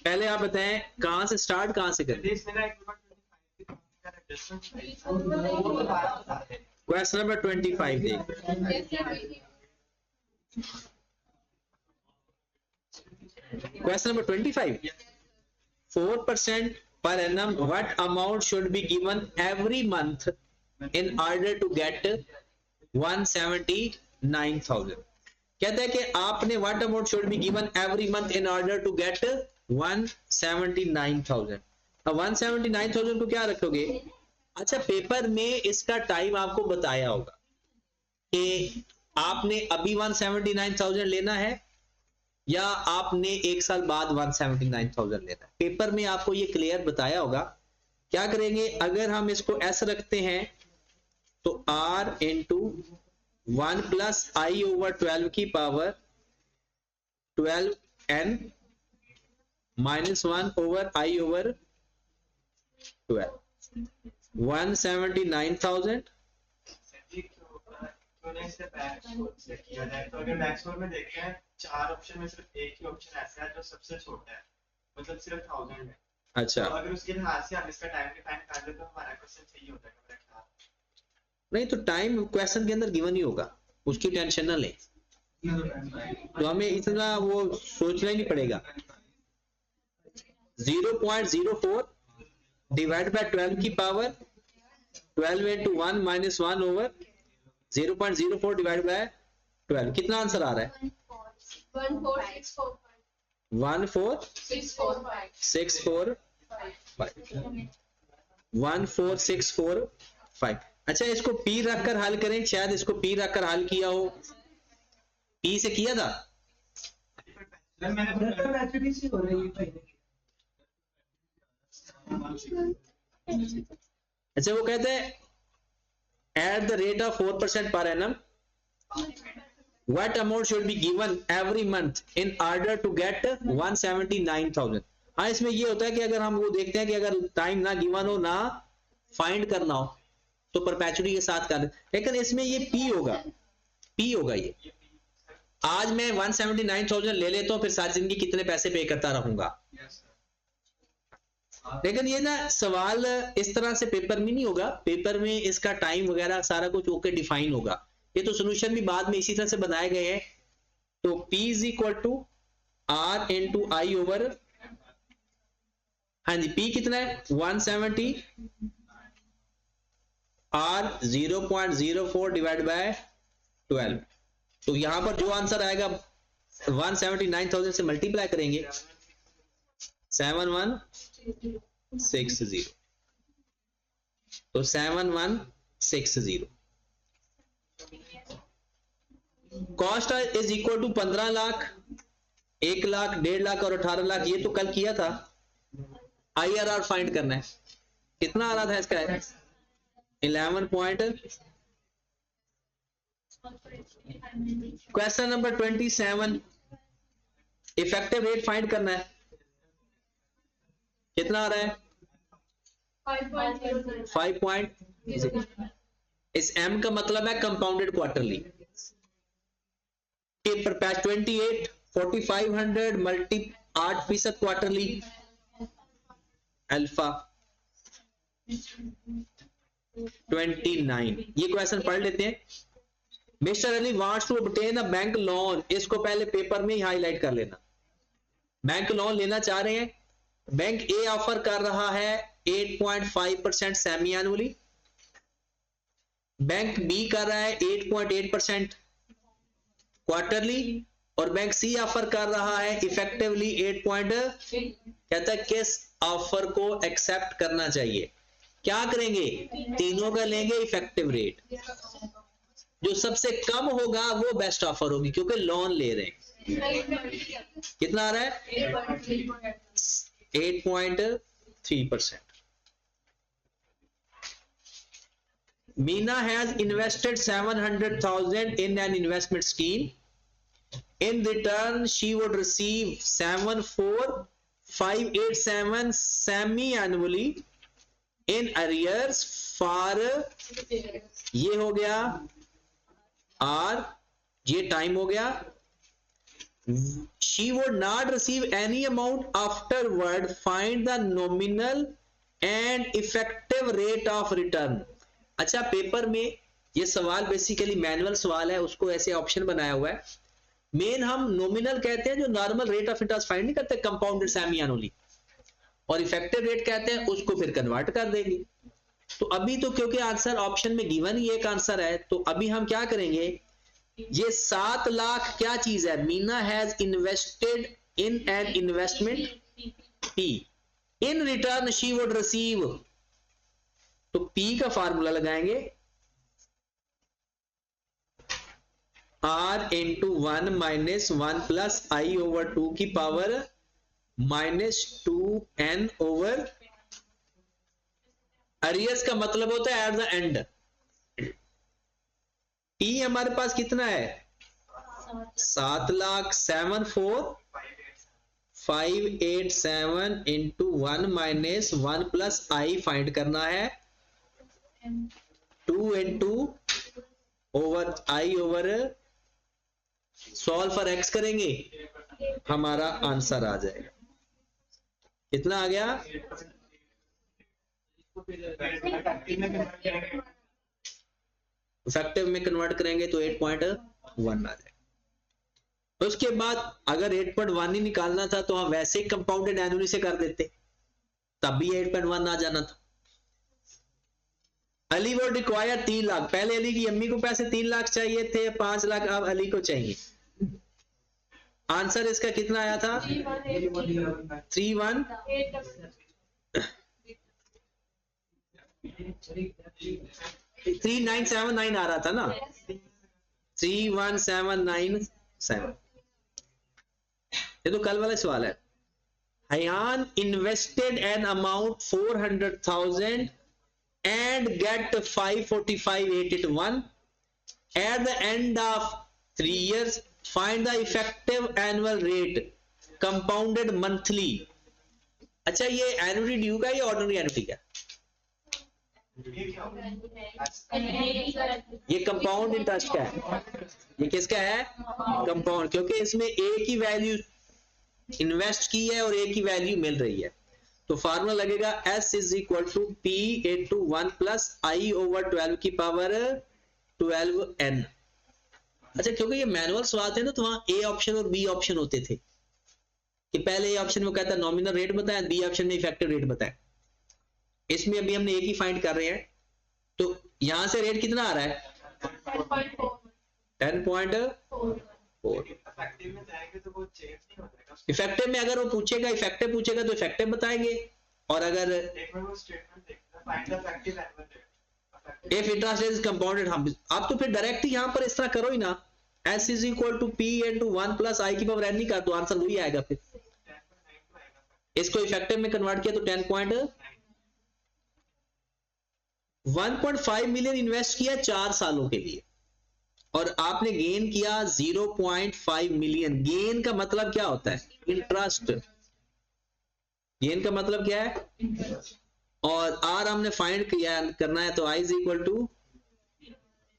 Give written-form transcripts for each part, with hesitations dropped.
पहले आप बताएं कहां से स्टार्ट, कहां से करें? क्वेश्चन नंबर 25 देख। Question number 25, 4% per annum, what amount should be given every month in order to get 179,000? कहता है कि आपने what amount should be given every month in order to get 179,000। अब 179,000 को क्या रखोगे? अच्छा, पेपर में इसका टाइम आपको बताया होगा कि आपने अभी 179,000 लेना है या आपने एक साल बाद 179,000 लेना है। पेपर में आपको ये क्लियर बताया होगा। क्या करेंगे, अगर हम इसको एस रखते हैं तो r इंटू 1 प्लस आई ओवर 12 की power 12n minus 1 over I over 12, 179,000। तो अगर बैकस्कोर में देखते हैं 4 ऑप्शन में सिर्फ एक ही ऑप्शन ऐसा है जो सबसे छोटा है, मतलब सिर्फ 1000 है। अच्छा, तो अगर उसके लिहाज से हम इसका टाइम डिफाइन कर ले तो हमारा क्वेश्चन सही होता है मेरा ख्याल। नहीं तो टाइम क्वेश्चन के अंदर गिवन ही होगा, उसकी टेंशन ना ले, तो हमें इतना वो सोचना ही नहीं पड़ेगा। 0.04 डिवाइड बाय 12 की power 12 into 1 minus 1 over 0.04 divide by 12, कितना आंसर आ रहा है? 14645। अच्छा, इसको पी रखकर हल करें, शायद इसको पी रखकर हल किया हो। पी से किया था? अच्छा, वो कहते हैं at the rate of 4% per annum what amount should be given every month in order to get 179,000। हाँ, इसमें ये होता है कि अगर हम वो देखते हैं कि अगर टाइम ना गिवन हो ना फाइंड करना हो तो परपेचुटी के साथ कर, लेकिन इसमें ये पी होगा, पी होगा। ये आज मैं 179,000 ले लेता हूं, फिर सारी जिंदगी कितने पैसे पे करता रहूंगा। लेकिन ये ना सवाल इस तरह से पेपर में नहीं होगा, पेपर में इसका टाइम वगैरह सारा कुछ ओके डिफाइन होगा। ये तो सोल्यूशन भी बाद में इसी तरह से बनाए गए हैं। तो P is equal to R into I over, हाँ जी, P कितना है 170, R 0.04 डिवाइड बाय 12। तो यहां पर जो आंसर आएगा 179,000 से मल्टीप्लाई करेंगे 7160, तो 7160। Cost is equal to 15 lakh, 1 lakh, 1.5 lakh और 18 लाख। ये तो कल किया था। IRR फाइंड करना है, कितना आ रहा था इसका? 11 point. Question number 27, effective rate find करना है, कितना आ रहा है? 5.0। इस M का मतलब है compounded quarterly. 28 4500 multi 8% quarterly alpha 29। ये क्वेश्चन पढ़ लेते हैं। Mister Ali wants to obtain a bank loan, इसको पहले पेपर में ही हाईलाइट कर लेना। बैंक लोन लेना चाह रहे हैं, बैंक ए ऑफर कर रहा है 8.5% सेमी एनुअली, बैंक बी कर रहा है 8.8% क्वार्टरली और बैंक सी ऑफर कर रहा है इफेक्टिवली 8 कहता है किस ऑफर को एक्सेप्ट करना चाहिए। क्या करेंगे? तीनों का लेंगे इफेक्टिव रेट, जो सबसे कम होगा वो बेस्ट ऑफर होगी क्योंकि लोन ले रहे हैं। कितना आ रहा है? 8.3%। Meena has invested 700,000 in an investment scheme. In return, she would receive 74,587 semi-annually in arrears for, ये हो गया R, ये टाइम हो गया, she would not receive any amount afterward. Find the nominal and effective rate of return. अच्छा, paper में ये सवाल बेसिकली मैनुअल सवाल है, उसको ऐसे ऑप्शन बनाया हुआ है। मेन हम नॉमिनल कहते हैं जो normal rate of interest find नहीं करते, कंपाउंडेड सेमी एनुअली, और इफेक्टिव रेट कहते हैं उसको फिर कन्वर्ट कर देंगे। तो अभी तो क्योंकि आंसर ऑप्शन में गिवन ही एक आंसर है, तो अभी हम क्या करेंगे, ये 7 लाख क्या चीज है, Meena has invested in an investment P, in return she would receive, तो पी का फार्मूला लगाएंगे r इंटू 1 माइनस 1 प्लस आई ओवर 2 की power minus 2n over, arrears का मतलब होता है एट द एंड। टी हमारे पास कितना है, 7,74,587 into 1 minus 1 plus I find करना है, 2 into over I over, solve for x करेंगे, हमारा आंसर आ जाएगा। कितना आ गया, इफेक्टिव में कन्वर्ट करेंगे तो 8.1 आ जाएगा। उसके बाद अगर 8.1 ही निकालना था तो हम वैसे ही कंपाउंडेड एनुअली से कर देते, तब भी 8.1 आ जाना था। अली वो रिक्वायर 3 लाख, पहले अली की अम्मी को पैसे 3 लाख चाहिए थे, 5 लाख अब अली को चाहिए। आंसर इसका कितना आया था, 3979 आ रहा था ना, 31797। ये तो कल वाला सवाल है। Hayyan invested an amount 400,000 and get 545,881 at the end of 3 years. Find the effective annual rate compounded monthly. अच्छा, ये एनुटी ड्यू का या ऑर्डिनरी एनुटी का, ये कंपाउंड इंटरेस्ट का है, ये किसका है, कंपाउंड, क्योंकि इसमें एक ही वैल्यू इन्वेस्ट की है और एक ही वैल्यू मिल रही है। तो फार्मूला लगेगा S is equal to P into 1 plus I over 12 की पावर 12n। अच्छा, क्योंकि ये मैनुअल सवाल थे ना, तो वहां ए ऑप्शन और बी ऑप्शन होते थे कि पहले ए ऑप्शन में कहता है नॉमिनल रेट बताएं, बी ऑप्शन में इफेक्टिव रेट बताएं। इसमें अभी हमने एक ही फाइंड कर रहे हैं, तो यहां से रेट कितना आ रहा है, 10.4। इफेक्टिव में अगर वो पूछेगा, इफेक्टिव पूछेगा तो इफेक्टिव बताएंगे, और अगर इफ इंटरेस्ट इज कंपाउंडेड, हम आप तो फिर डायरेक्ट ही यहां पर इस तरह करो ही ना, S is equal to P into 1 plus आई की पावर n नहीं कर, तो आंसर वही आएगा। फिर इसको इफेक्टिव में कन्वर्ट किया तो 1.5 मिलियन इन्वेस्ट किया 4 सालों के लिए, और आपने गेन किया 0.5 मिलियन। गेन का मतलब क्या होता है, इंटरेस्ट। गेन का मतलब क्या है, और आर हमने फाइंड किया करना है, तो I is equal to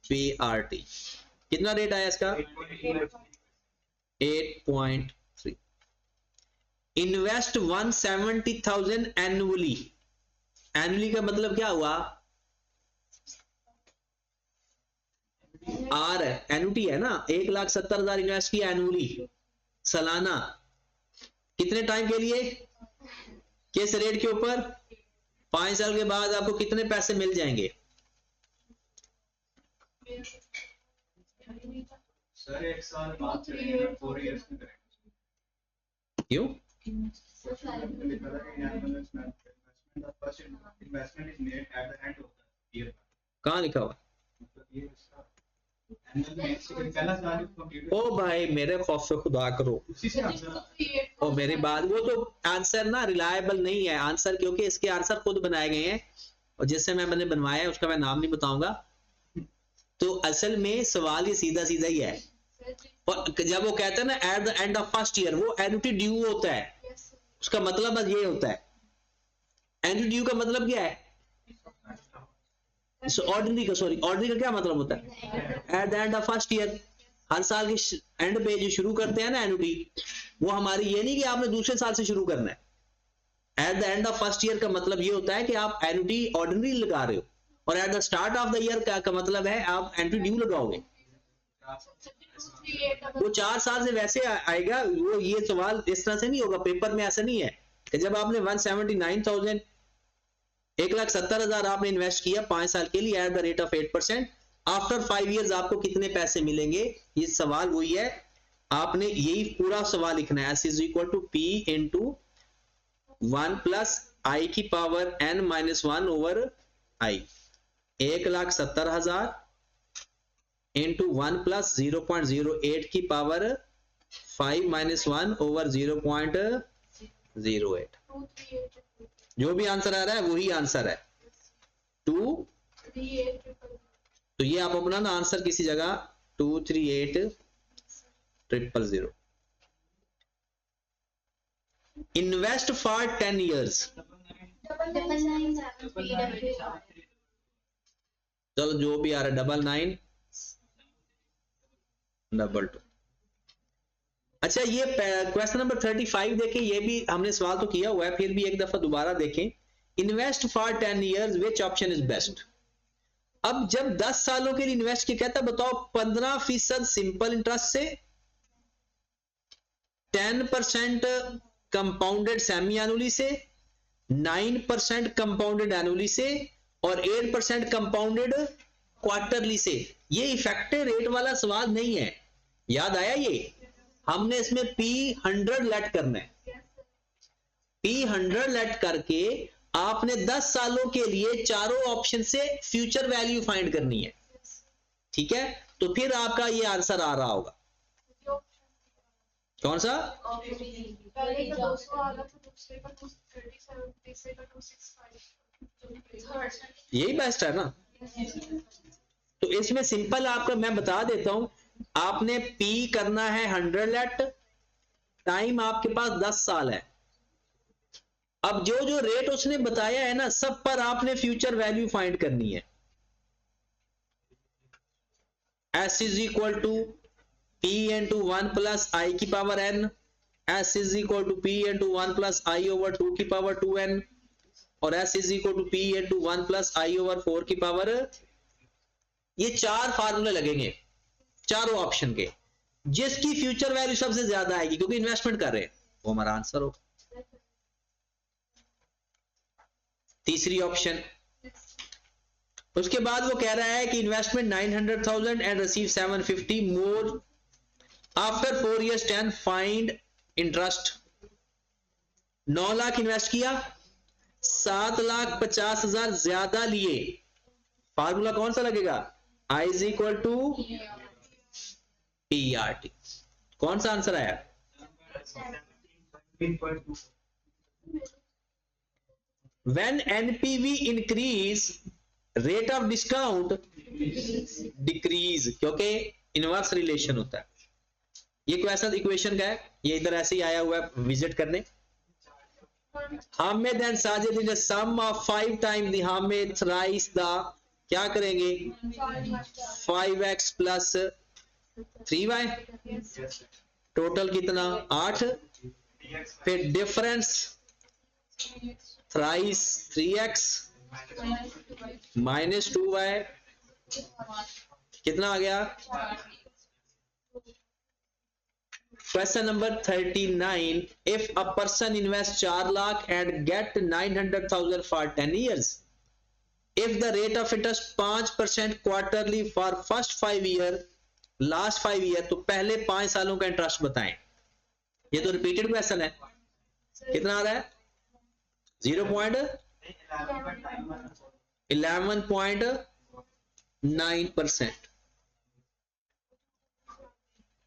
PRT। कितना रेट आया इसका, 8.3। Invest 170,000 annually. एनुअली का मतलब क्या हुआ, आर एनुटी है ना, 1,70,000 इन्वेस्ट किया एनुअली, सालाना, कितने टाइम के लिए, किस रेट के ऊपर, 5 साल के बाद आपको कितने पैसे मिल जाएंगे। सर 1 साल बाद 4 इयर्स में करेंगे। क्यों, कहाँ लिखा हुआ, ओ भाई मेरे खौफ से खुदा करो, और मेरी बात, वो तो आंसर ना रिलायबल नहीं है आंसर, क्योंकि इसके आंसर खुद बनाए गए हैं, और जिससे मैंने बनवाया है उसका मैं नाम नहीं बताऊंगा। तो असल में सवाल ये सीधा सीधा ही है, और जब वो कहता है ना eight the end of first year, वो एनुटी ड्यू होता है, उसका मतलब बस ये होता है। एनुटी ड्यू का मतलब क्या है, ऑर्डिनरी का, सॉरी ऑर्डिनरी का क्या मतलब होता है, at the end of first year. हर साल के एंड पे जो शुरू करते हैं ना एनुटी, वो हमारी ये नहीं कि आपने दूसरे साल से शुरू करना है। At the end of first year का मतलब ये होता है कि आप एनुटी ऑर्डिनरी लगा रहे हो, और at the start of the year का मतलब है आप एंट्री ड्यू लगाओगे। वो 4 साल से वैसे आएगा। वो ये सवाल इस तरह से नहीं होगा, पेपर में ऐसा नहीं है कि जब आपने 179,000 1,70,000 आपने इन्वेस्ट किया 5 साल के लिए at the rate of 8%, after 5 years आपको कितने पैसे मिलेंगे। ये सवाल वही है, आपने यही पूरा सवाल लिखना है। S is equal to P into 1 plus आई की power n minus 1 over I, 1,70,000 into 1 plus 0.08 की पावर 5 माइनस 1 ओवर 0.08। जो भी आंसर आ रहा है वही आंसर है 2। तो ये आप अपना ना आंसर किसी जगह 238,000। Invest for 10 years। चलो जो भी आ रहा है 99,922। अच्छा ये क्वेश्चन नंबर 35 देखें, ये भी हमने सवाल तो किया हुआ है, फिर भी एक दफा दोबारा देखें। Invest for 10 years, which option is best. अब जब 10 सालों के लिए इन्वेस्ट किया, कहता बताओ 15% सिंपल इंटरेस्ट से, 10% कंपाउंडेड सेमी एनुअली से, 9% कंपाउंडेड एनुअली से, और 8% कंपाउंडेड क्वार्टरली से। ये इफेक्टिव रेट वाला सवाल नहीं है, याद आया। ये हमने इसमें P100 लेट करना है। P100 लेट करके आपने 10 सालों के लिए चारों ऑप्शन से फ्यूचर वैल्यू फाइंड करनी है, ठीक है। तो फिर आपका ये आंसर आ रहा होगा, कौन सा। यही बेस्ट है ना। तो इसमें सिंपल आपका मैं बता देता हूं, आपने P करना है 100 लेट, टाइम आपके पास 10 साल है। अब जो जो रेट उसने बताया है ना, सब पर आपने फ्यूचर वैल्यू फाइंड करनी है। S is equal to P into 1 plus आई की power n, S is equal to P into 1 plus I over 2 की पावर 2n, और S is equal to P into 1 plus I over 4 की power. ये 4 फार्मूले लगेंगे चारों ऑप्शन के, जिसकी फ्यूचर वैल्यू सबसे ज्यादा आएगी, क्योंकि इन्वेस्टमेंट कर रहे हैं, वो हमारा आंसर हो। तीसरी ऑप्शन। उसके बाद वो कह रहा है कि investment 900,000 and receive 750 more after 4 years 10 find interest. 9 lakh invest किया, 7,50,000 ज्यादा लिए, फार्मूला कौन सा लगेगा, I is equal to PRT। कौन सा आंसर आया, when NPV increase rate of discount decrease, क्योंकि इनवर्स रिलेशन होता है। ये क्वेश्चन इक्वेशन का है, ये इधर ऐसे ही आया हुआ है विजिट करने। Hamid and Sajid in sum of 5 time the Hamid thrice the, क्या करेंगे 5x प्लस 3y, टोटल कितना 8, फिर difference thrice 3x minus 2y, कितना आ गया। Question number 39, if a person invest 4 lakh and get 900,000 for 10 years, if the rate of interest 5% quarterly for first 5 year, last 5 year, तो पहले 5 सालों का इंटरेस्ट बताएं। ये तो रिपीटेड क्वेश्चन है, कितना आ रहा है 11.9%।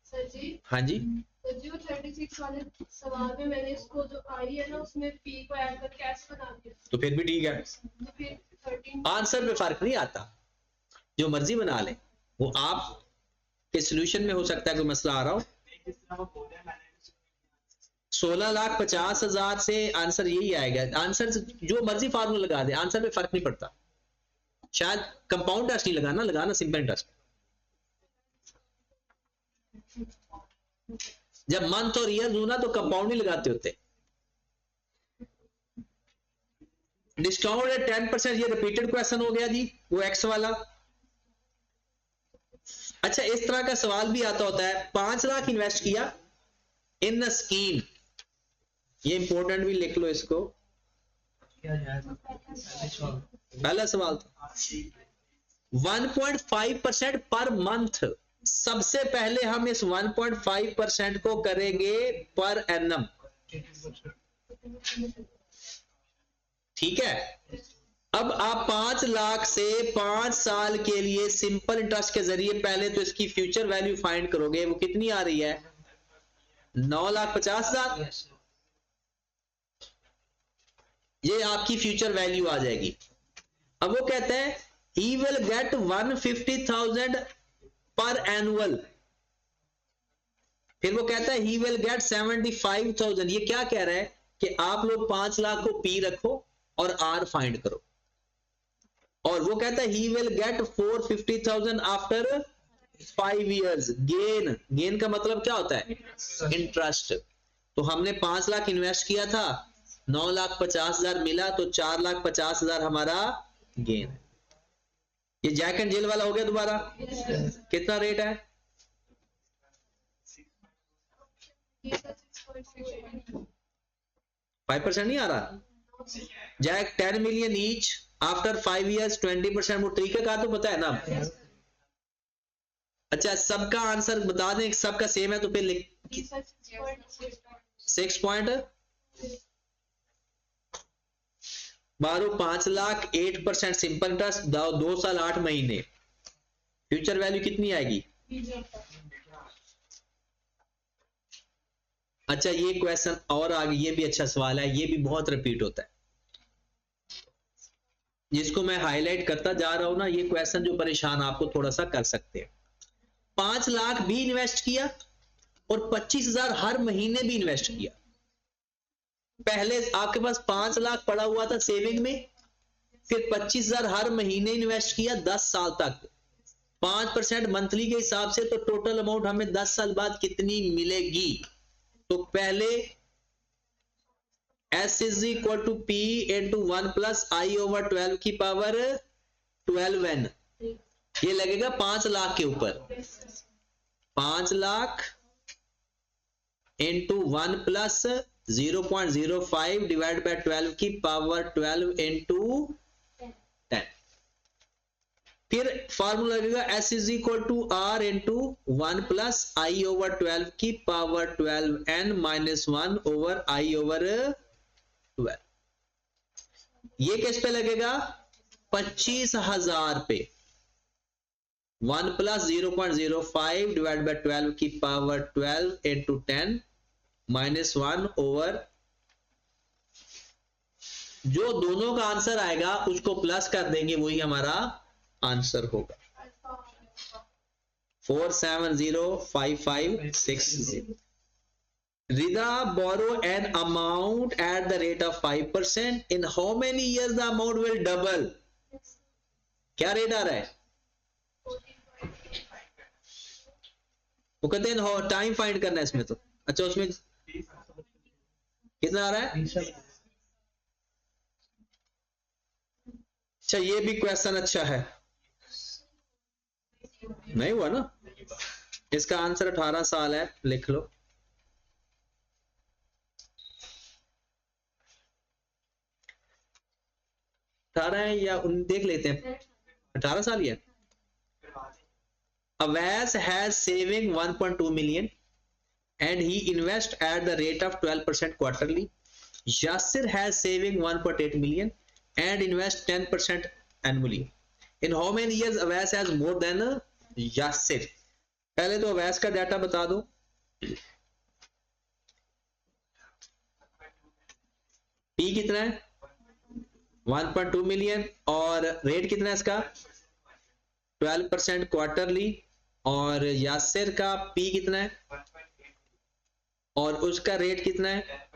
सर जी, हाँ जी, तो जो 36 वाले सवाल में मैंने इसको जो आई है ना उसमें पी को ऐड करके ऐसे बना दिया, तो फिर भी ठीक है, तो फिर 13 आंसर पे फर्क नहीं आता, जो मर्जी बना ले। वो आप के सोल्यूशन में हो सकता है कोई मसला आ रहा हो। 16,50,000 से आंसर यही आएगा। आंसर जो मर्जी फार्मूला लगा दे, आंसर पे फर्क नहीं पड़ता। शायद कंपाउंड इंटरेस्ट नहीं लगाना, लगाना सिंपल इंटरेस्ट। जब मंथ और ईयर हो ना तो कंपाउंड ही लगाते होते। डिस्काउंट है 10%, ये रिपीटेड क्वेश्चन हो गया जी, वो एक्स वाला। अच्छा, इस तरह का सवाल भी आता होता है, 5 लाख इन्वेस्ट किया इन अ स्कीम, ये इंपॉर्टेंट भी लिख लो इसको, पहला सवाल था 1.5% पर मंथ। सबसे पहले हम इस 1.5% को करेंगे पर एनम, ठीक है। अब आप 5 लाख से 5 साल के लिए सिंपल इंटरेस्ट के जरिए पहले तो इसकी फ्यूचर वैल्यू फाइंड करोगे, वो कितनी आ रही है 9,50,000, ये आपकी फ्यूचर वैल्यू आ जाएगी। अब वो कहते हैं ही विल गेट 150,000 पर एनुअल, फिर वो कहता है ही विल गेट 75,000। ये क्या कह रहा है कि आप लोग 5 लाख को पी रखो और आर फाइंड करो, और वो कहता है he will get 450,000 after 5 years। Gain का मतलब क्या होता है इंटरेस्ट। तो हमने 5 लाख इन्वेस्ट किया था, 9,50,000 मिला, तो 4,50,000 हमारा गेन है। ये जैक एंड जिल वाला हो गया दोबारा। कितना रेट है, ये तो 6.6 5% नहीं आ रहा। Jack 10 million each after 5 years 20%, वो तरीका का तो पता है ना। अच्छा, सबका आंसर बता दें, सबका सेम है तो फिर लिख 6.12 5 लाख 8% सिंपल इंटरेस्ट, 2 साल 8 महीने, फ्यूचर वैल्यू कितनी आएगी। अच्छा, ये क्वेश्चन और आगे, ये भी अच्छा सवाल है, ये भी बहुत रिपीट होता है, जिसको मैं हाईलाइट करता जा रहा हूं ना, ये क्वेश्चन जो परेशान आपको थोड़ा सा कर सकते हैं। 5 लाख भी इन्वेस्ट किया और 25,000 हर महीने भी इन्वेस्ट किया। पहले आपके पास 5 लाख पड़ा हुआ था सेविंग में, फिर 25,000 हर महीने इन्वेस्ट किया 10 साल तक, 5% मंथली के हिसाब से, तो टोटल अमाउंट हमें 10 साल बाद कितनी मिलेगी। तो पहले S is equal to P into 1 plus I over 12 की पावर 12n, ये लगेगा 5 लाख के ऊपर, 5 lakh into 1 plus 0.05 divide by 12 की पावर 12 इंटू 10। फिर फार्मूला लगेगा S is equal to R into 1 plus I over 12 की power 12n minus 1 over I over 12। ये किस पे लगेगा 25,000 पे, 1 प्लस 0.05 डिवाइड बाय 12 की पावर 12 इंटू 10 माइनस 1 ओवर, जो दोनों का आंसर आएगा उसको प्लस कर देंगे, वही हमारा आंसर होगा 470556। Rida borrow an amount at the rate of 5%. In how many years the amount will double? क्या रेट आ रहा है, वो कहते हैं टाइम फाइंड करना है इसमें तो। अच्छा, उसमें कितना आ रहा है। अच्छा, ये भी क्वेश्चन अच्छा है, नहीं हुआ ना। इसका आंसर 18 साल है, लिख लो। है या देख लेते हैं, 18 साल ही है। Avas has saving 1.2 million and he invest at the rate of 12% quarterly. Yasir has saving 1.8 million and invest 10% annually. In how many years Avas has more than Yasir? पहले तो Avas का डाटा बता दो। P कितना है 1.2 million और rate कितना है इसका 12% क्वार्टरली, और यासिर का पी कितना है और उसका रेट कितना है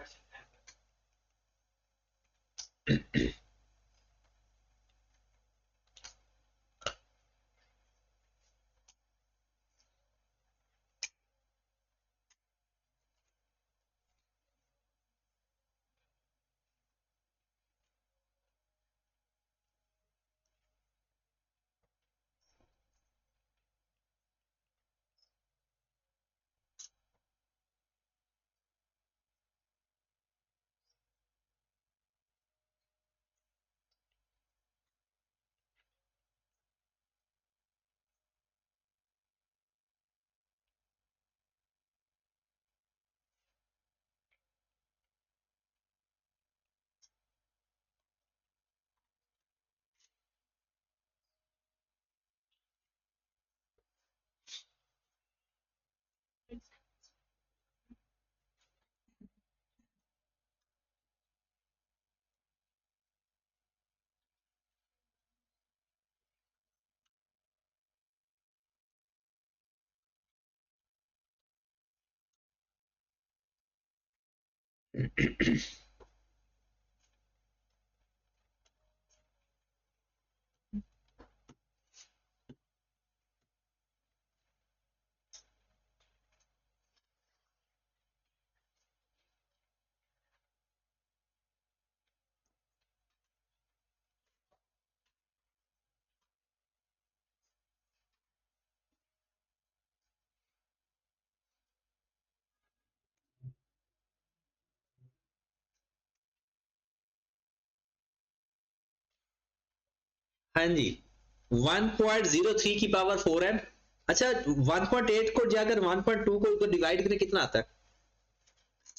हाँ जी, 1.03 की पावर 4n। अच्छा 1.8 को जाकर 1.2 को डिवाइड करें कितना आता है?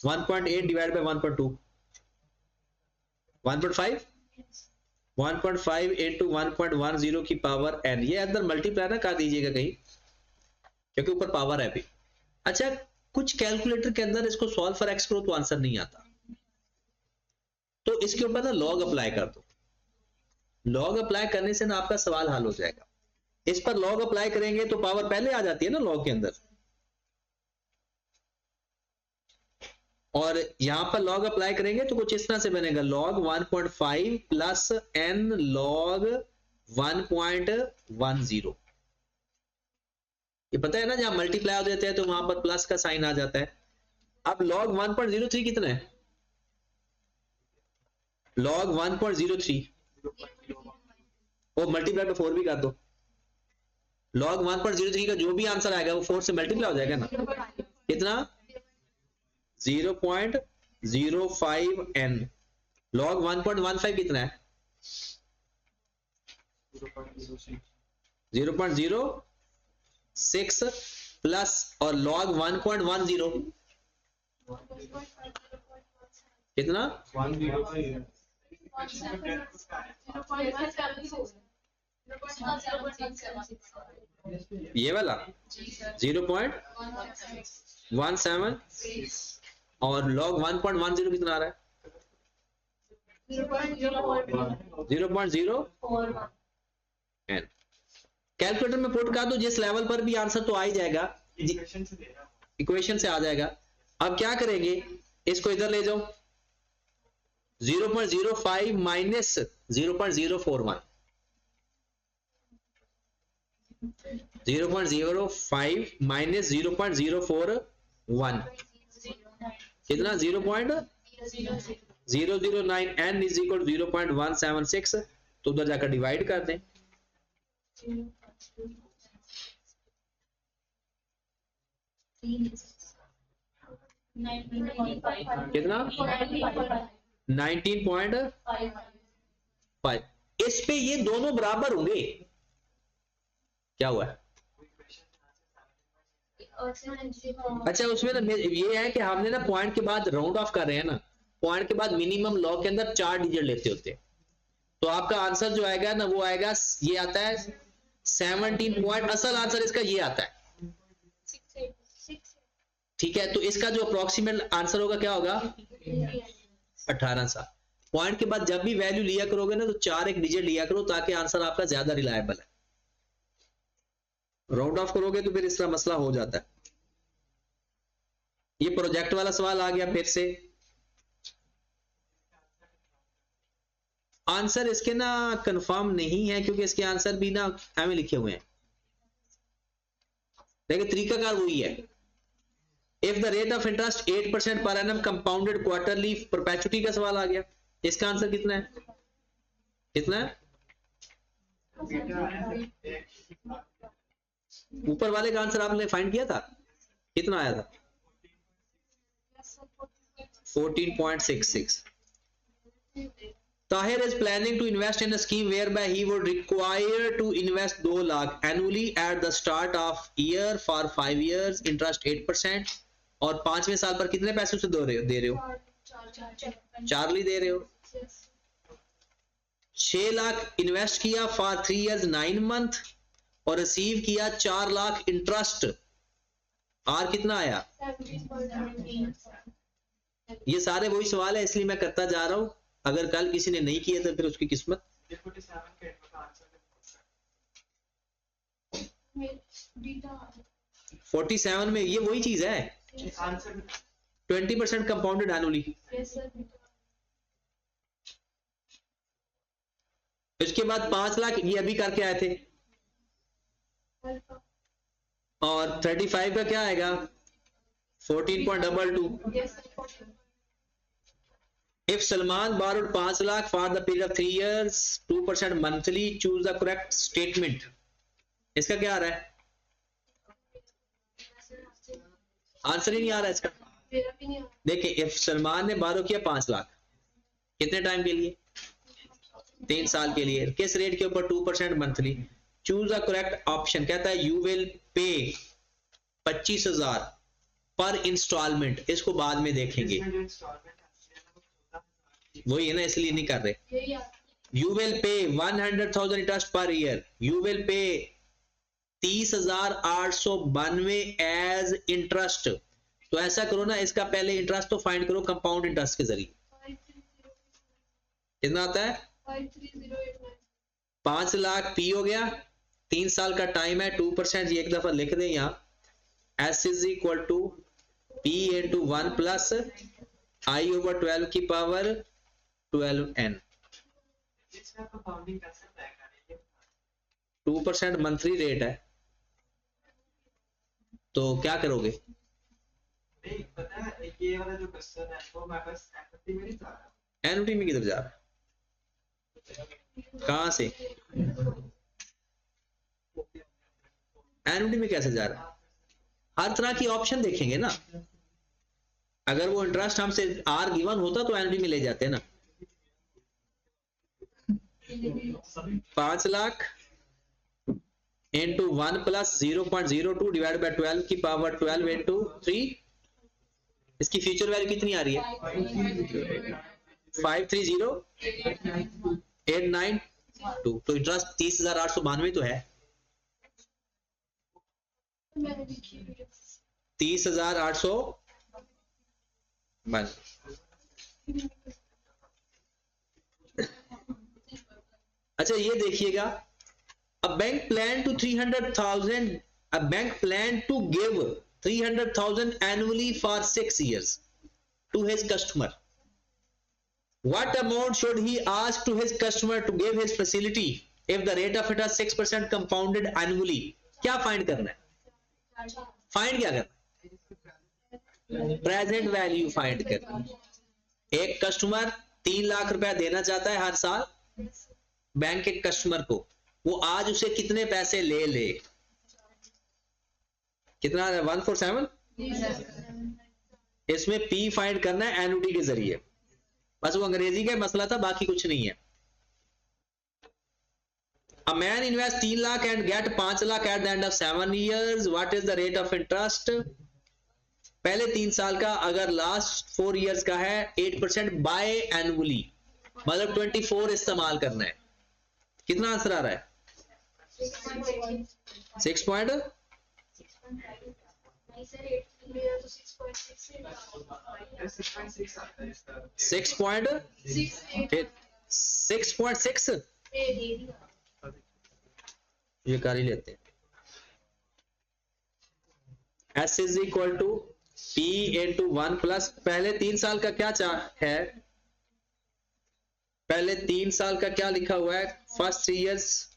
1.8 डिवाइड बाय 1.2 1.5 1.5 इंटू 1.10 की पावर n। ये अंदर मल्टीप्लाई ना कर दीजिएगा कहीं, क्योंकि ऊपर पावर है भी। अच्छा कुछ कैलकुलेटर के अंदर इसको सॉल्व फॉर एक्स करो तो आंसर नहीं आता, तो इसके ऊपर ना लॉग अप्लाई कर दो। लॉग अप्लाई करने से ना आपका सवाल हल हो जाएगा। इस पर लॉग अप्लाई करेंगे तो पावर पहले आ जाती है ना लॉग के अंदर, और यहां पर लॉग अप्लाई करेंगे तो कुछ इस तरह से बनेगा, log 1.5 प्लस n log 1.10। ये पता है ना, जहां मल्टीप्लाई हो जाते हैं तो वहां पर प्लस का साइन आ जाता है। अब log 1.03 कितना है? log 1.03 और मल्टीप्लाई में 4 भी कर दो। log 1.03 का जो भी आंसर आएगा वो 4 से मल्टीप्लाई हो जाएगा ना। कितना? 0.05 n। log 1.15 कितना है? 0.06 प्लस और log 1.10 कितना? 1.0 ये वाला 0.17 और log 1.10 कितना आ रहा है? 0.0 n। कैलकुलेटर में पुट कर दो, जिस लेवल पर भी आंसर तो आ ही जाएगा, इक्वेशन से दे रहा हूं। इक्वेशन से आ जाएगा। अब क्या करेंगे, इसको इधर ले जाओ, 0.05 माइनस 0.041 0.05 माइनस 0.041 कितना? 0.009 n इज इक्वल 0.176। तो उधर जाकर डिवाइड कर दें। कितना? 19.5। इस पे ये दोनों बराबर होंगे। क्या हुआ है? अच्छा उसमें ना ये है कि हमने ना पॉइंट के बाद राउंड ऑफ कर रहे हैं ना, पॉइंट के बाद मिनिमम लॉग के अंदर 4 डिजिट लेते होते हैं, तो आपका आंसर जो आएगा ना वो आएगा, ये आता है 17 पॉइंट। असल आंसर इसका ये आता है, ठीक है। तो इसका जो अप्रोक्सीमेट आंसर होगा क्या होगा? 18 साल। पॉइंट के बाद जब भी वैल्यू लिया करोगे ना तो 4 एक डिजिट लिया करो, ताकि आंसर आपका ज्यादा रिलायबल है। राउंड ऑफ करोगे तो फिर इस तरह मसला हो जाता है। ये प्रोजेक्ट वाला सवाल आ गया फिर से। आंसर इसके ना कंफर्म नहीं है, क्योंकि इसके आंसर भी ना हमें लिखे हुए हैं, लेकिन तरीकाकार वही है। If the rate of interest 8% per annum compounded quarterly, perpetuity का सवाल आ गया। इसका आंसर कितना है? कितना है? ऊपर वाले का आंसर आपने फाइंड किया था, कितना आया था? 14.66। Tahir is planning to invest in a scheme whereby he would require to invest 2 lakh annually at the start of year for 5 years, interest 8%, और 5वें साल पर कितने पैसे उसे दे रहे हो? 4 दे रहे हो। 6 लाख इन्वेस्ट किया फॉर 3 years 9 month और रिसीव किया 4 लाख इंटरेस्ट। आर कितना आया? ये सारे वही सवाल है, इसलिए मैं करता जा रहा हूं। अगर कल किसी ने नहीं किया तो फिर उसकी किस्मत। 47 में ये वही चीज है। 20% कंपाउंडेड एनुअली। Yes, sir. उसके बाद 5 लाख ये अभी करके आए थे, Alpha. और 35 का क्या आएगा 14.22। Yes, sir. If Salman borrowed 5 lakh for the period of 3 years, 2% monthly, choose the correct statement। इसका क्या आ रहा है, आंसर ही नहीं आ रहा है इसका। मेरा भी नहीं आ रहा। देखिए, इफ सलमान ने बारो किया 5 लाख, कितने टाइम के लिए, 3 साल के लिए, किस रेट के ऊपर, 2% monthly. Choose the correct option, कहता है यू विल पे 25,000 पर इंस्टॉलमेंट। इसको बाद में देखेंगे, इसमें जो इंस्टॉलमेंट है वो 14,000 की वही है ना, इसलिए नहीं कर रहे। यही आ रहा। You will pay 100,000 interest per year, you will pay 30,892 as interest. तो ऐसा करो ना, इसका पहले इंटरेस्ट तो फाइंड करो कंपाउंड इंटरेस्ट के जरिए। 530. कितना आता है, 53089. 5 लाख पी हो गया, 3 साल का टाइम है, 2% ये एक दफा लिख दें यहाँ। S is equal to P into 1 plus I over 12 की पावर 12n। इसमें कंपाउंडिंग कैसे तय करेंगे? 2% मंथली रेट है, तो क्या करोगे, नहीं पता है, ये वाला जो क्वेश्चन है वो मैं बस एफटी में नहीं जा रहा। एनुटी में किधर जा रहा है, कहां से, एनुटी में कैसे जा रहा है, हर तरह की ऑप्शन देखेंगे ना। अगर वो इंटरेस्ट हमसे आर गिवन होता तो एनुटी में ले जाते ना। 5 lakh into 1 plus 0.02 divide by 12 की पावर 12 इंटू 3। इसकी फ्यूचर वैल्यू कितनी आ रही है, 530,892। तो इंटरेस्ट 30,892 तो है, मैंने लिखी हुई है। 30,892। अच्छा ये देखिएगा, a bank plan to 300,000, a bank plan to give 300,000 annually for 6 years to his customer. What amount should he ask to his customer to give his facility if the rate of interest 6% compounded annually? क्या find करना है, find क्या करना है, present value find करना है। एक customer 3 lakh रुपया देना चाहता है हर साल बैंक के कस्टमर को, वो आज उसे कितने पैसे ले ले, कितना 147। इसमें पी फाइंड करना है एनुटी के जरिए, बस वो अंग्रेजी का मसला था, बाकी कुछ नहीं है। A man invest 3 lakh and get 5 lakh at the end of 7 years. What is the rate of interest? पहले 3 साल का, अगर लास्ट 4 इयर्स का है 8% बाय एनुअली, मतलब 24 इस्तेमाल करना है। कितना आंसर आ रहा है, 6 पॉइंट, मेरा तो 6.6 है। 6.6 आता है इसका। 6.6 ये कर ही लेते हैं। S is equal to P into 1 plus, पहले 3 साल का क्या है, पहले 3 साल का क्या लिखा हुआ है, फर्स्ट 3 इयर्स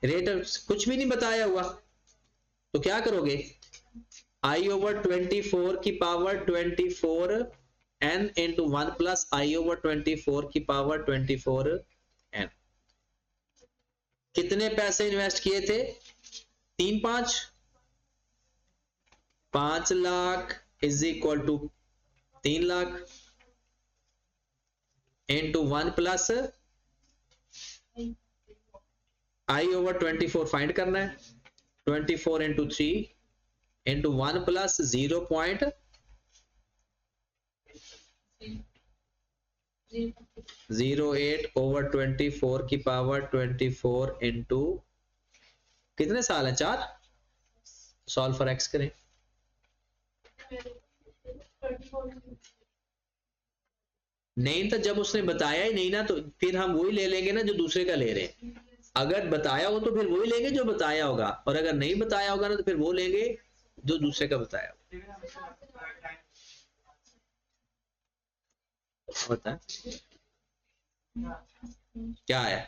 रेट कुछ भी नहीं बताया हुआ, तो क्या करोगे, I ओवर 24 की power 24 n into 1 plus I over 24 की पावर 24 n। कितने पैसे इन्वेस्ट किए थे, 5 lakh is equal to 3 lakh into 1 plus I over 24 find करना है, 24 इंटू 3 इंटू 1 प्लस 0.08 ओवर 24 की पावर 24 इंटू कितने साल है, 4। सॉल्व फॉर एक्स करें, नहीं तो जब उसने बताया ही नहीं ना, तो फिर हम वही ले लेंगे ना जो दूसरे का ले रहे हैं। अगर बताया हो तो फिर वही लेंगे जो बताया होगा, और अगर नहीं बताया होगा ना तो फिर वो लेंगे जो दूसरे का बताया होगा। होता है क्या है?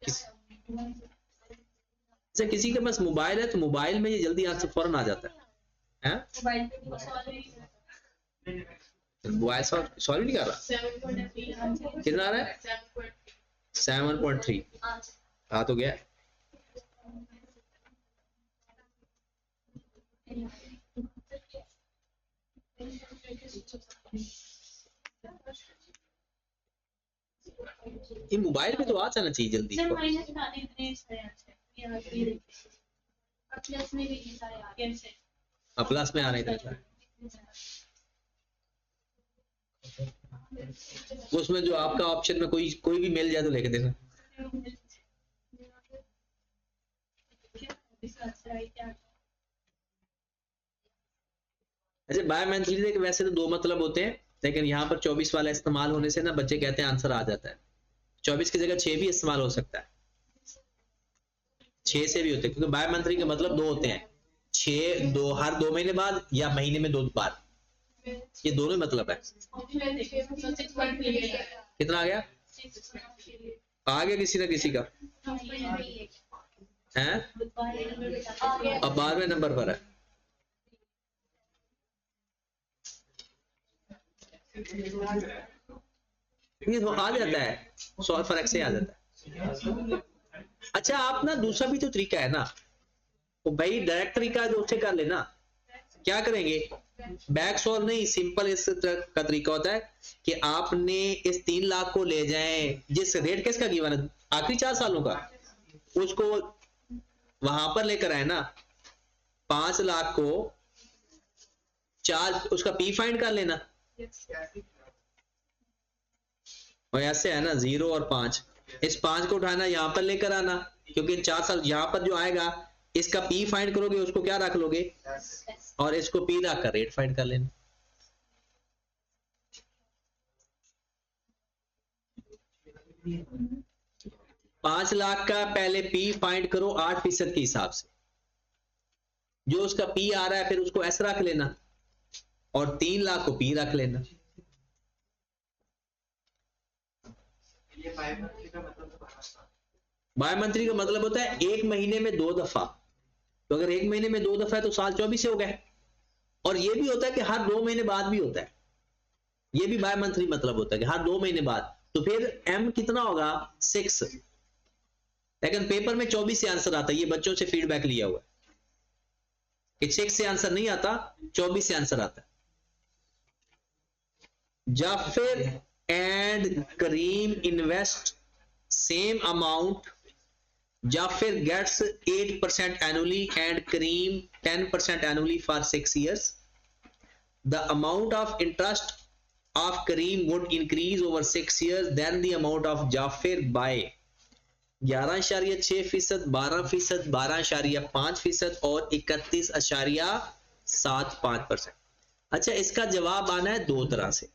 अच्छा किसी के पास मोबाइल है तो मोबाइल में ये जल्दी आंसर फौरन आ जाता है, हैं? मोबाइल सॉल्व नहीं कर रहा, कितना आ रहा है? 7.3 आ तो गया। ये मोबाइल पे तो आ जाना चाहिए जल्दी। प्लस में आने का उसमें जो आपका ऑप्शन में कोई भी मिल जाए तो लिख देना। अच्छा बाय मंथली के वैसे तो दो मतलब होते हैं, लेकिन यहाँ पर 24 वाला इस्तेमाल होने से ना बच्चे कहते हैं आंसर आ जाता है। 24 की जगह 6 भी इस्तेमाल हो सकता है, 6 से भी होते हैं, क्योंकि बाय मंथली के मतलब दो होते हैं, 6 दो हर 2 महीने बाद या महीने में 2 बार, ये दोनों मतलब है। कितना आ गया? आ गया किसी ना किसी का है? अब 12वें नंबर पर है। ये तो आ जाता है, 100 फर्क से आ जाता है। अच्छा आप ना दूसरा भी तो तरीका है ना, तो भाई डायरेक्ट तरीका है तो उससे कर लेना। क्या करेंगे? बैक सॉल्व नहीं, सिंपल इस का तरीका होता है कि आपने इस 3 लाख को ले जाएं, जिस रेट किसका गिवन है आखिरी 4 सालों का, उसको वहां पर लेकर आए ना, 5 लाख को 4 उसका पी फाइंड कर लेना, और ऐसे है ना 0 और 5, इस 5 को उठाना यहां पर लेकर आना, क्योंकि 4 साल यहां पर जो आएगा इसका पी फाइंड करोगे, उसको क्या रख लोगे, और इसको पी रख कर रेट फाइंड कर लेना। पांच लाख का पहले पी फाइंड करो 8% के हिसाब से, जो उसका पी आ रहा है फिर उसको एस रख लेना, और 3 लाख को पी रख लेना। ये बाय मंथली का मतलब बाय मंथली का मतलब होता है 1 महीने में 2 दफा, तो अगर 1 महीने में 2 दफा है तो साल 24 हो गए। और ये भी होता है कि हर 2 महीने बाद भी होता है, ये भी बाय मंथली मतलब होता है कि हर 2 महीने बाद, तो फिर एम कितना होगा 6, लेकिन पेपर में 24 से आंसर आता है, ये बच्चों से फीडबैक लिया हुआ है कि 6 से आंसर नहीं आता, 24 से आंसर आता है। Jafir and Karim invest same amount, Jafir gets 8% annually and Kareem 10% annually for 6 years. The amount of interest of Kareem would increase over 6 years than the amount of Jafir by 11.6%, 12%, 12.5% और 31.75%। अच्छा इसका जवाब आना है 2 तरह से,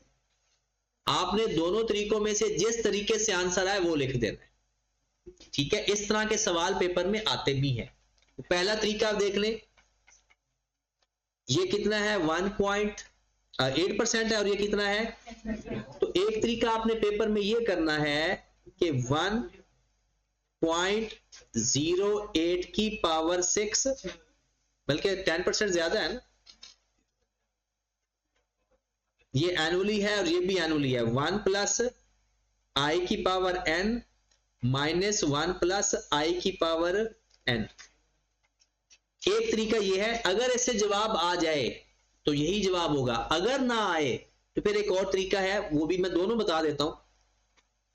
आपने दोनों तरीकों में से जिस तरीके से आंसर आए वो लिख देना है, ठीक है। इस तरह के सवाल पेपर में आते भी हैं। पहला तरीका आप देख लें, ये कितना है 1.8% है और ये कितना है, तो एक तरीका आपने पेपर में ये करना है कि 1.08 की पावर 6, बल्कि 10% ज्यादा है ना, ये एनुअली है और ये भी एनुअली है, 1 प्लस आई की पावर n माइनस 1 प्लस आई की पावर n। एक तरीका यह है, अगर इससे जवाब आ जाए तो यही जवाब होगा, अगर ना आए तो फिर एक और तरीका है, वो भी मैं दोनों बता देता हूं।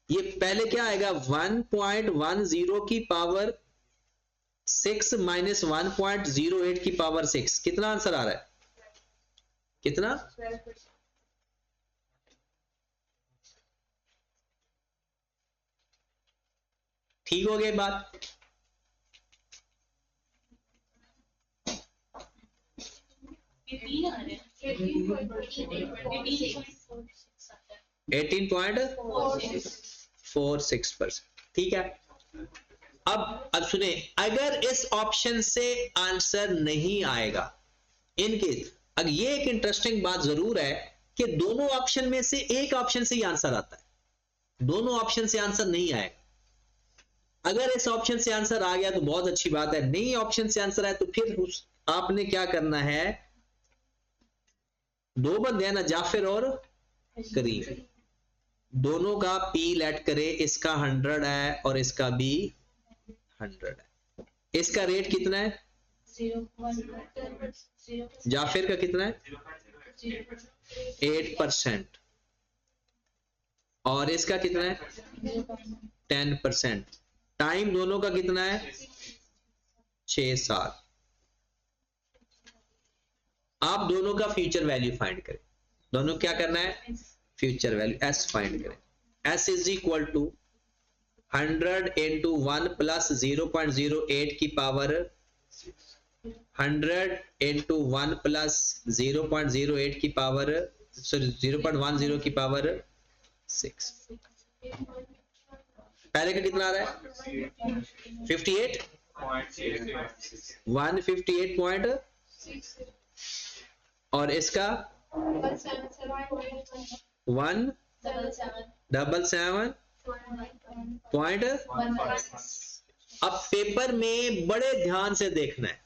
ये पहले क्या आएगा 1.10 की पावर 6 माइनस 1.08 की पावर 6, कितना आंसर आ रहा है, कितना 12%। ठीक हो गई बात। 18.46%, ठीक है। अब सुने, अगर इस ऑप्शन से आंसर नहीं आएगा, इनकेस अगर ये एक इंटरेस्टिंग बात जरूर है कि दोनों ऑप्शन में से एक ऑप्शन से ही आंसर आता है, दोनों ऑप्शन से आंसर नहीं आएगा। अगर इस ऑप्शन से आंसर आ गया तो बहुत अच्छी बात है, नहीं ऑप्शन से आंसर आए तो फिर आपने क्या करना है, दो बंदे हैं ना, जाफिर और करीम, दोनों का पी लेट करे, इसका 100 है और इसका भी 100 है। इसका रेट कितना है, जाफिर का कितना है, 8%, और इसका कितना है 10%। टाइम दोनों का कितना है 6 साल। आप दोनों का फ्यूचर वैल्यू फाइंड करें, दोनों क्या करना है, फ्यूचर वैल्यू एस फाइंड करें। S is equal to 100 into 1 plus 0.08 की पावर 100 इंटू 1 प्लस 0.08 की पावर, सॉरी 0.10 की पावर 6। पहले का कितना आ रहा है 58, 158 और इसका 177.1। अब पेपर में बड़े ध्यान से देखना है,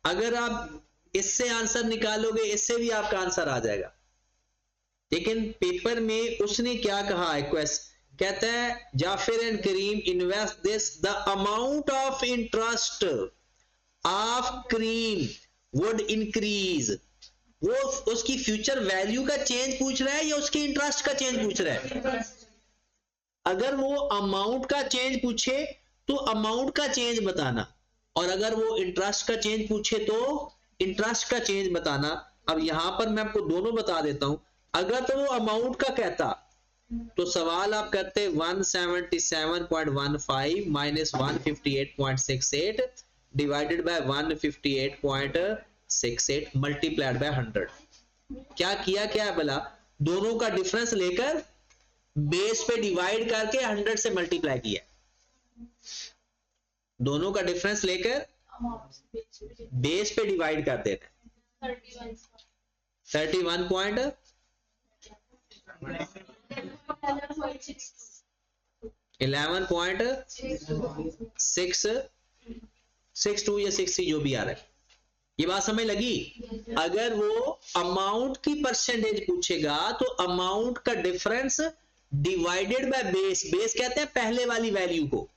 अगर आप इससे आंसर निकालोगे इससे भी आपका आंसर आ जाएगा, लेकिन पेपर में उसने क्या कहा है, कहता है Jafir and Karim invest this, the amount of interest of Karim would increase. वो उसकी फ्यूचर वैल्यू का चेंज पूछ रहा है या उसके इंटरेस्ट का चेंज पूछ रहा है। अगर वो अमाउंट का चेंज पूछे तो अमाउंट का चेंज बताना, और अगर वो इंटरेस्ट का चेंज पूछे तो इंटरेस्ट का चेंज बताना। अब यहां पर मैं आपको दोनों बता देता हूं। अगर तो वो अमाउंट का कहता तो सवाल आप करते 177.15 minus 158.68 divided by 158.68 multiplied by 100। क्या किया, क्या है भला, दोनों का डिफरेंस लेकर बेस पे डिवाइड करके 100 से मल्टीप्लाई किया, दोनों का डिफरेंस लेकर बेस पे डिवाइड कर देना। 11.662 या 60 जो भी आ रहा है, ये बात समझ लगी। अगर वो अमाउंट की परसेंटेज पूछेगा तो अमाउंट का difference divided by base, base कहते हैं पहले वाली वैल्यू को,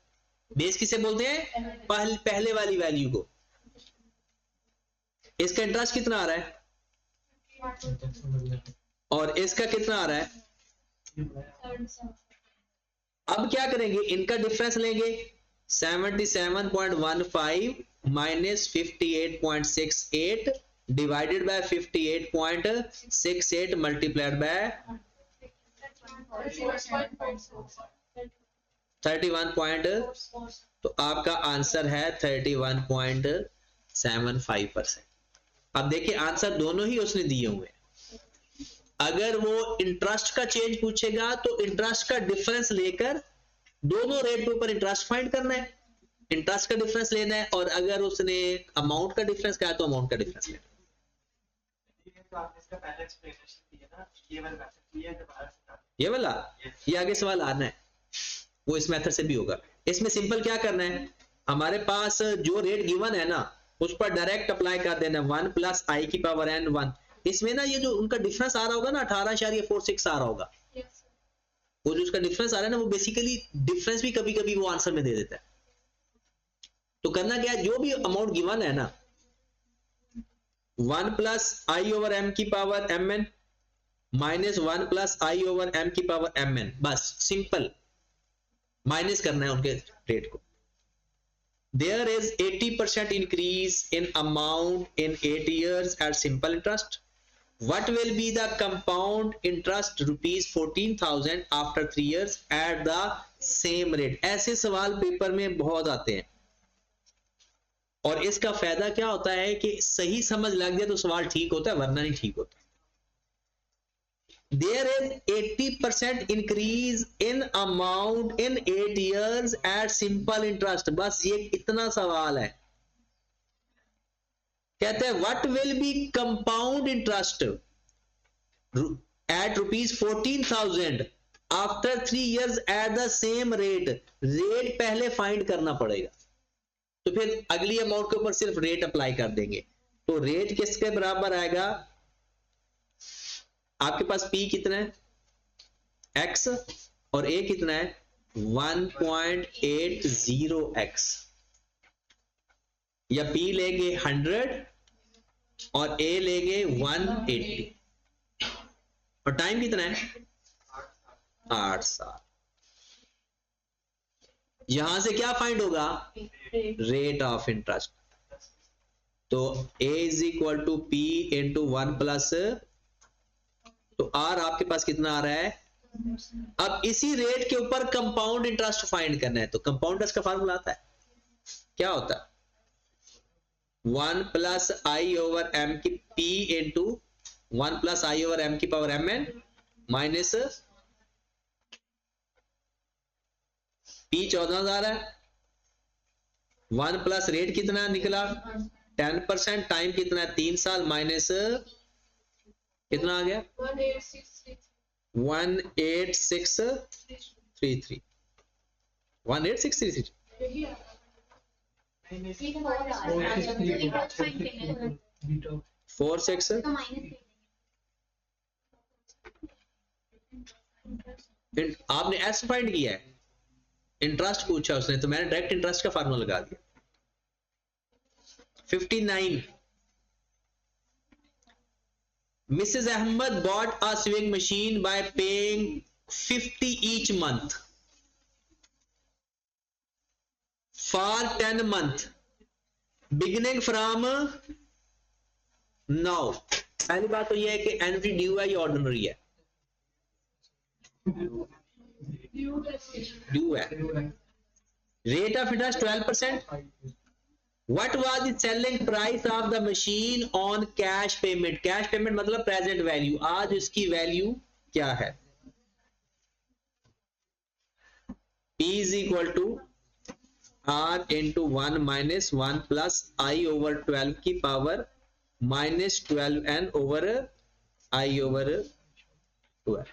बेस किसे बोलते हैं, पहले वाली वैल्यू को। इसका इंटरेस्ट कितना आ रहा है और इसका कितना आ रहा है। अब क्या करेंगे, इनका डिफरेंस लेंगे 77.15 minus 58.68 divided by 58.68 multiplied by 31 तो आपका आंसर है 31.75%। अब देखिए आंसर दोनों ही उसने दिए हुए हैं। अगर वो इंटरेस्ट का चेंज पूछेगा तो इंटरेस्ट का डिफरेंस लेकर दोनों रेट के ऊपर इंटरेस्ट फाइंड करना है, इंटरेस्ट का डिफरेंस लेना है, और अगर उसने अमाउंट का डिफरेंस कहा तो अमाउंट का डिफरेंस लेना है। ये वाला ये आगे सवाल आना है, वो इस मेथड से भी होगा। इसमें सिंपल क्या करना है, हमारे पास जो रेट गिवन है ना उस पर डायरेक्ट अप्लाई कर देना 1 प्लस आई की पावर n 1। इसमें ना ये जो उनका डिफरेंस आ रहा होगा ना 18.46 आ रहा होगा, वो जो उसका डिफरेंस आ रहा है ना वो बेसिकली डिफरेंस भी कभी कभी वो आंसर में दे देता है। तो करना क्या है, जो भी अमाउंट गिवन है ना 1 प्लस आई ओवर एम की पावर mn माइनस 1 प्लस आई ओवर एम की पावर mn, बस सिंपल माइनस करना है उनके रेट को। There is 80% increase in amount in 8 years at simple interest. What will be the compound interest rupees 14,000 after 3 years at the same rate? ऐसे सवाल paper में बहुत आते हैं, और इसका फायदा क्या होता है कि सही समझ लग जाए तो सवाल ठीक होता है, वरना नहीं ठीक होता। There is 80% increase in amount in 8 years at simple interest। बस ये इतना सवाल है। कहते हैं what will be compound interest at rupees 14,000 after 3 years at the same rate, rate पहले फाइंड करना पड़ेगा, तो फिर अगली अमाउंट के ऊपर सिर्फ रेट अप्लाई कर देंगे। तो रेट किसके बराबर आएगा, आपके पास P कितना है x और A कितना है 1.80x, या P लेंगे 100 और A लेंगे 180, और टाइम कितना है 8 साल। यहां से क्या फाइंड होगा, रेट ऑफ इंटरेस्ट। तो A is equal to P into 1 plus, तो R आपके पास कितना आ रहा है। अब इसी रेट के ऊपर कंपाउंड इंटरेस्ट फाइंड करना है, तो कंपाउंड इंटरेस्ट का फार्मूला आता है, क्या होता है 1 प्लस आई ओवर एम की P इंटू 1 प्लस आई ओवर एम की power M N minus P 14,000 है, 1 प्लस रेट कितना निकला 10%, टाइम कितना है 3 साल, माइनस कितना आ गया 18633 18633 46 आपने एस फाइंड किया है, इंटरेस्ट पूछा उसने, तो मैंने डायरेक्ट इंटरेस्ट का फार्मूला लगा दिया। 59 Mrs. Ahmed bought a sewing machine by paying 50 each month for 10 months beginning from now। पहली बात तो यह है कि एनुटी ड्यू है या ऑर्डिनरी है, ड्यू है। Rate of interest 12%। What was the selling price of the machine on cash payment? Cash payment मतलब प्रेजेंट वैल्यू, आज उसकी वैल्यू क्या है। P is equal to R into 1 minus 1 plus I over 12 की power minus 12n over I over 12।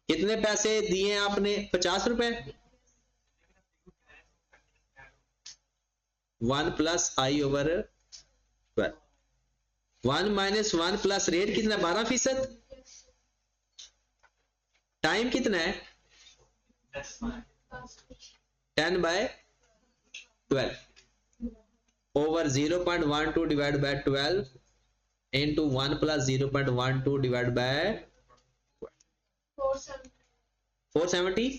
कितने पैसे दिए आपने 50 रुपए, 1 प्लस आई ओवर 12, 1 माइनस 1 प्लस रेट कितना 12%, टाइम कितना है 10/12 over 0.12 divide by 12 into 1 plus 0.12 divide by 470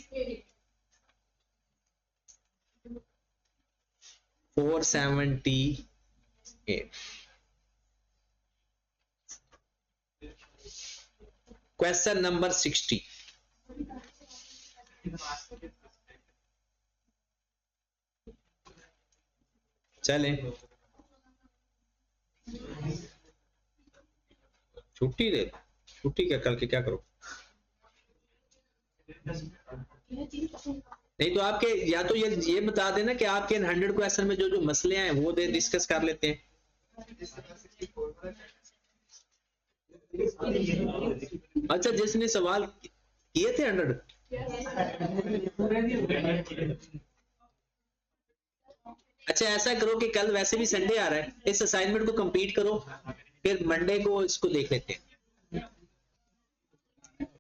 478। Question number 60। चलें, छुट्टी दे, छुट्टी क्या कल के क्या करो, नहीं तो आपके या तो ये बता देना कि आपके 100 क्वेश्चन में जो जो मसले हैं वो दे डिस्कस कर लेते हैं। अच्छा, जिसने सवाल किए थे 100, अच्छा ऐसा करो कि कल वैसे भी संडे आ रहा है, इस असाइनमेंट को कंप्लीट करो, फिर मंडे को इसको देख लेते हैं।